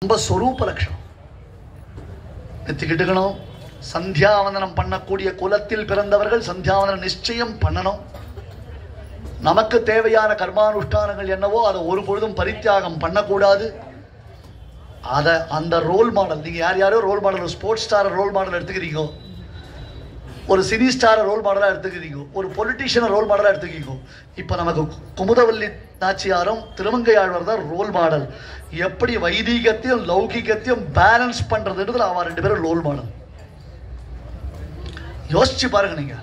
ரொம்ப சொரூப லட்சணம். நெத்திக்கிட்டுக்கணும். சந்தியாவந்தனம் பண்ணக்கூடிய குலத்தில் பிறந்தவர்கள் சந்தியாவந்தனம் நிச்சயம் பண்ணணும். நமக்கு தேவையான கர்மானுஷ்டானங்கள் என்னவோ அதை ஒரு பொழுதும் பரித்தியாகம் பண்ணக்கூடாது. அதை அந்த ரோல் மாடல், நீங்கள் யார் யாரோ ரோல் மாடல், ஒரு ஸ்போர்ட்ஸ் ஸ்டாரை ரோல் மாடல் எடுத்துக்கிறீங்க, ஒரு சினி ஸ்டாரை ரோல் மாடலாக எடுத்துக்கிறீங்க, ஒரு பொலிட்டீஷியனை ரோல் மாடலாக எடுத்துக்கிறீங்க. இப்போ நமக்கு குமுதவல்லி நாச்சியாரும் திருமங்கையாழ்வார் தான் ரோல் மாடல். எப்படி வைதீகத்தையும் லௌகிகத்தையும் பேலன்ஸ் பண்ணுறதுன்றதுல அவன் 2 பேரும் ரோல் மாடல். யோசிச்சு பாருங்க. நீங்க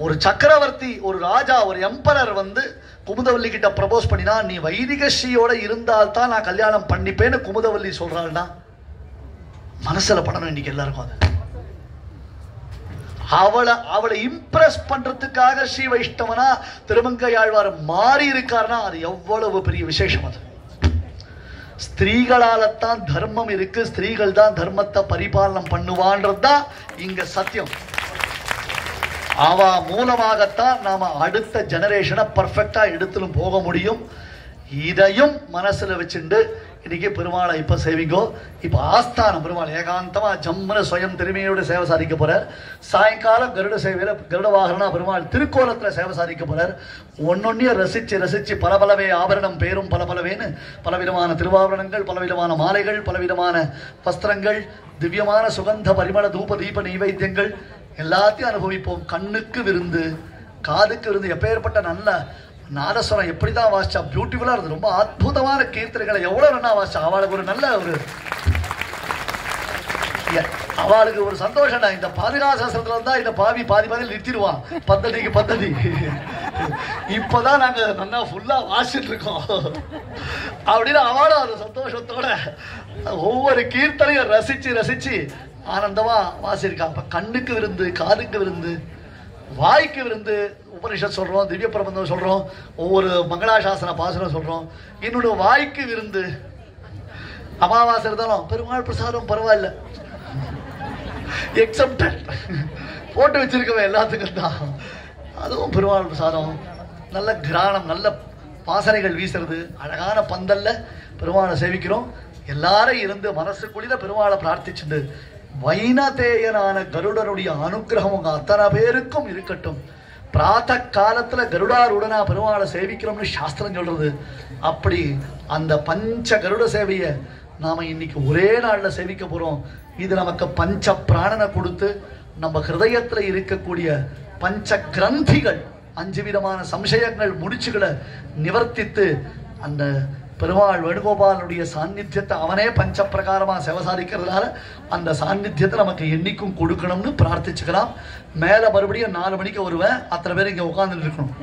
ஒரு சக்கரவர்த்தி, ஒரு ராஜா, ஒரு எம்பரர் வந்து குமுதவல்லி கிட்ட ப்ரப்போஸ் பண்ணினா, நீ வைதிக ஸ்ரீயோட இருந்தால்தான் நான் கல்யாணம் பண்ணிப்பேன்னு குமுதவல்லி சொல்றாள்னா மனசுல படணும் இன்னைக்கு எல்லாருக்கும். அது அவளை இம்ப்ரெஸ் பண்றதுக்காக ஸ்ரீ வைஷ்ணவனா திருமங்கையாழ்வார் மாறி இருக்காருன்னா அது எவ்வளவு பெரிய விசேஷம். அது ஸ்திரீகளால்தான் தர்மம் இருக்கு, ஸ்திரீகள் தான் தர்மத்தை பரிபாலனம் பண்ணுவான்றதுதான் இங்க சத்தியம். அவ மூலமாகத்தான் நாம அடுத்த ஜெனரேஷனை பர்ஃபெக்டா எடுத்துலும் போக முடியும். இதையும் மனசுல வச்சுட்டு இன்னைக்கு பெருமாளை இப்ப சேவிங்கோ. இப்ப ஆஸ்தானம் பெருமாள் ஏகாந்தமா ஜம்முன சுயம் திருமையோட சேவை சாதிக்க போறார். சாயங்காலம் கருட சேவையில கருட வாகனா பெருமாள் திருக்கோலத்துல சேவை சாதிக்க போறார். ஒன்னொன்னையும் ரசிச்சு ரசிச்சு பலபலவே ஆபரணம் பேரும் பலபலவேன்னு பலவிதமான திருவாபரணங்கள், பலவிதமான மாலைகள், பலவிதமான வஸ்திரங்கள், திவ்யமான சுகந்த பரிமள தூப தீப நைவேத்தியங்கள் எல்லாத்தையும் அனுபவிப்போம். கண்ணுக்கு விருந்து, காதுக்கு விருந்து. எப்பேற்பட்ட நல்ல நாதஸ்வரம் எப்படிதான் வாசிச்சா, பியூட்டிஃபுல்லா இருந்தது. ரொம்ப அற்புதமான கீர்த்தனைகளை எவ்வளவு நல்லா வாசிச்சா. அவளுக்கு ஒரு நல்ல அவளுக்கு ஒரு சந்தோஷம். இந்த பாதுகாசத்துல இருந்தா இந்த பாவி பாதி நிறுத்திடுவான் பத்ததி. இப்பதான் நாங்க நல்லா ஃபுல்லா வாசிட்டு இருக்கோம் அப்படின்னு அவளும் அது சந்தோஷத்தோட ஒவ்வொரு கீர்த்தனையும் ரசிச்சு ரசிச்சு ஆனந்தமா வாசிருக்காங்க. அப்ப கண்ணுக்கு விருந்து, காதுக்கு விருந்து, வாய்க்கு விருந்து. உபனிஷத் சொல்றோம், திவ்ய பிரபந்தம் சொல்றோம், ஒவ்வொரு மங்களாசாசன பாசுரம் சொல்றோம். இன்னொரு வாய்க்கு விருந்து. அமாவாசை இருந்தாலும் பெருமாள் பிரசாதம் பரவாயில்ல, எக்ஸப்டட் போட்டு வச்சிருக்கவன் எல்லாத்துக்கும் தான். அதுவும் பெருமாள் பிரசாதம். நல்ல கிரானம், நல்ல வாசனைகள் வீசுறது, அழகான பந்தல்ல பெருமாளை சேவிக்கிறோம். எல்லாரும் இருந்து மனசுக்குள்ள பெருமாளை பிரார்த்திச்சுட்டு வைனதேயனான கருடனுடைய அனுகிரகம் உங்க அத்தனை பேருக்கும் இருக்கட்டும். பிராத்த காலத்துல கருடாருடனா பெருமாளை சேவிக்கிறோம்னு சாஸ்திரம் சொல்றது. அப்படி அந்த பஞ்ச கருட சேவையை நாம இன்னைக்கு ஒரே நாள்ல சேவிக்க போறோம். இது நமக்கு பஞ்ச பிராணனை கொடுத்து நம்ம ஹிருதயத்துல இருக்கக்கூடிய பஞ்ச கிரந்திகள், 5 விதமான சம்சயங்கள் முடிச்சுகளை நிவர்த்தித்து அந்த பெருமாள் வேணுகோபாலனுடைய சாநித்தியத்தை அவனே பஞ்ச பிரகாரமா சேவசாதிக்கிறதுனால அந்த சாநித்தியத்தை நமக்கு என்னைக்கும் கொடுக்கணும்னு பிரார்த்திச்சுக்கலாம். மேல மறுபடியும் 4 மணிக்கு வருவேன். அத்தனை பேர் இங்க உட்கார்ந்துட்டு இருக்கணும்.